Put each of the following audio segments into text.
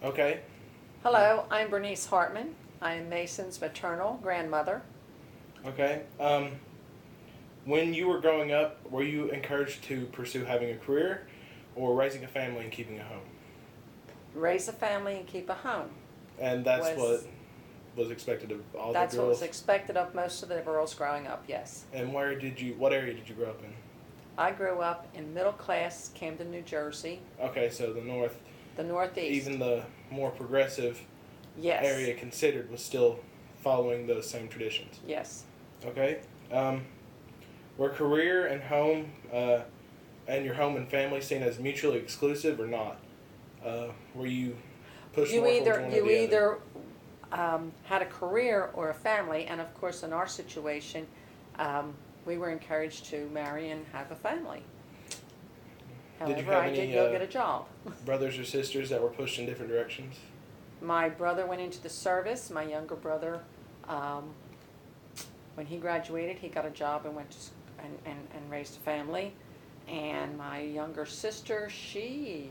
Okay. Hello, I'm Bernice Hartman. I am Mason's maternal grandmother. Okay. When you were growing up, were you encouraged to pursue having a career or raising a family and keeping a home? Raise a family and keep a home. And that's Was what was expected of all the That's what was girls. expected of most of the girls growing up, yes. And what area did you grow up in? I grew up in middle class Camden, New Jersey, Okay, so the north, the Northeast. even the more progressive Yes. area considered was still following those same traditions. Yes. Okay. Were career and home and your home and family seen as mutually exclusive or not? Were you pushed You more towards either one you or the other? either had a career or a family, and of course, in our situation, we were encouraged to marry and have a family. Did you However, have I any did go get a job. brothers or sisters that were pushed in different directions? My brother went into the service. My younger brother, when he graduated, he got a job and went to and raised a family. And my younger sister, she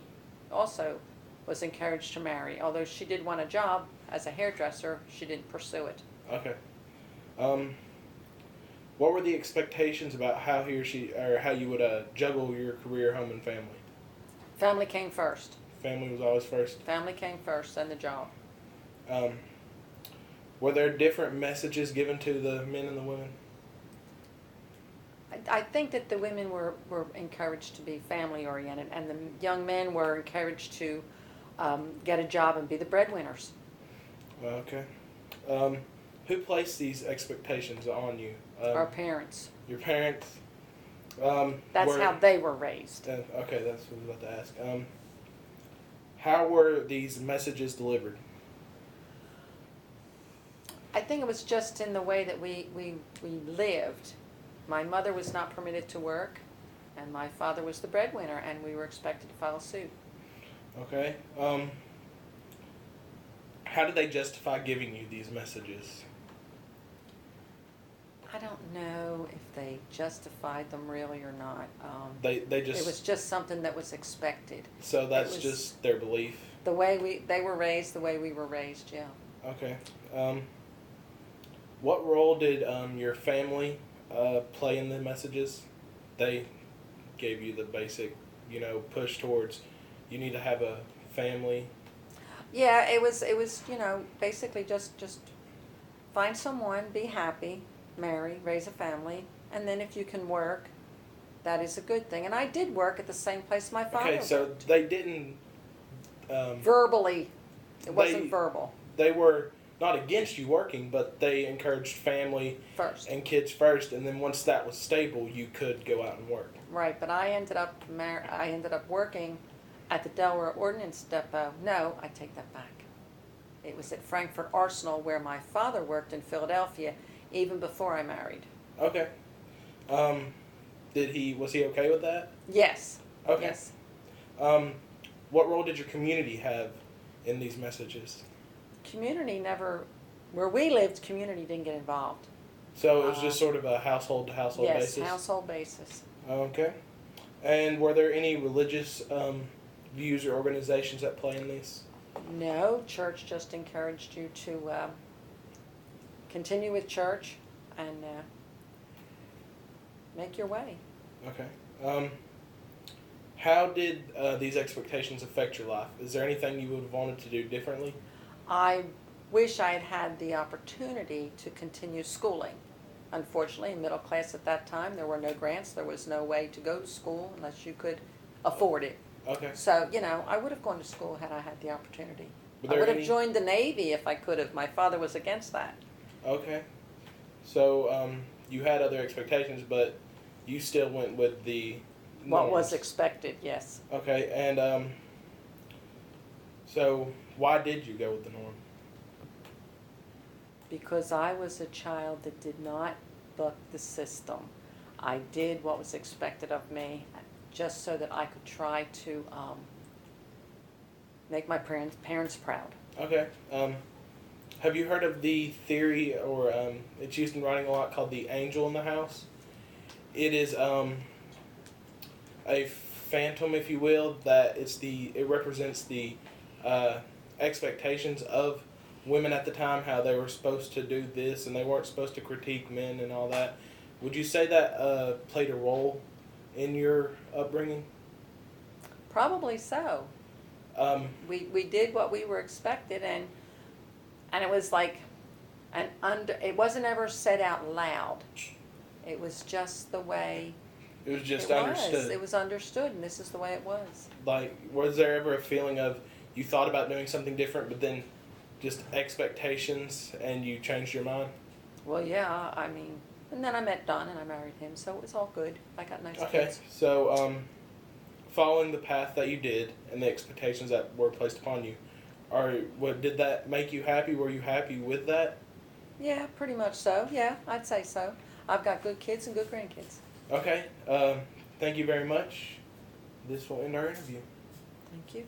also was encouraged to marry. Although she did want a job as a hairdresser, she didn't pursue it. Okay. Um, what were the expectations about how he or she or how you would juggle your career, home, and family? Family came first. Family was always first. Family came first, then the job. Um, were there different messages given to the men and the women? I think that the women were encouraged to be family oriented, and the young men were encouraged to get a job and be the breadwinners. Okay. Who placed these expectations on you? Our parents. Your parents. That's how they were raised. Okay, that's what I was about to ask. How were these messages delivered? I think it was just in the way that we lived. My mother was not permitted to work, and my father was the breadwinner, and we were expected to follow suit. Okay. How did they justify giving you these messages? I don't know if they justified them really or not. They just. It was just something that was expected. So that's was- just their belief. The way they were raised, the way we were raised, yeah. Okay. What role did your family play in the messages? They gave you the basic, push towards you need to have a family. Yeah, it was basically just find someone, be happy, marry, raise a family, and then if you can work, that is a good thing. And I did work at the same place my father Okay, so worked. they didn't. Verbally, it wasn't verbal They were not against you working, but they encouraged family first. and kids first, and then once that was stable, you could go out and work. Right, but I ended up working at the Delaware Ordnance Depot. No, I take that back. It was at Frankfurt Arsenal where my father worked in Philadelphia even before I married. Okay. Was he okay with that? Yes. Okay. Yes. What role did your community have in these messages? Community never, where we lived, community didn't get involved. So it was just sort of a household to household basis? Yes, household basis. Okay. And were there any religious views or organizations at play in these? No, church just encouraged you to continue with church and make your way. Okay. How did these expectations affect your life? Is there anything you would have wanted to do differently? I wish I had had the opportunity to continue schooling. Unfortunately, in middle class at that time, there were no grants. There was no way to go to school unless you could afford it. Okay. So, I would have gone to school had I had the opportunity. Were I would have any... joined the Navy if I could have. My father was against that. Okay. So you had other expectations, but you still went with the What was norms. expected, yes. Okay, and so why did you go with the norm? Because I was a child that did not buck the system. I did what was expected of me just so that I could try to make my parents proud. Okay. Have you heard of the theory, or it's used in writing a lot, called the angel in the house? It is a phantom, if you will, that it represents the expectations of women at the time, how they were supposed to do this and they weren't supposed to critique men and all that. Would you say that played a role in your upbringing? Probably so. Um, We did what we were expected, and it was like it wasn't ever said out loud. It was just the way it was just it understood. was. It was understood, and this is the way it was. Like, was there ever a feeling of you thought about doing something different, but then just expectations and you changed your mind? Well, yeah, I mean, and then I met Don and I married him, so it was all good. I got nice Okay, kids. so following the path that you did and the expectations that were placed upon you, did that make you happy? Were you happy with that? Yeah, pretty much so. Yeah, I'd say so. I've got good kids and good grandkids. Okay, thank you very much. This will end our interview. Thank you.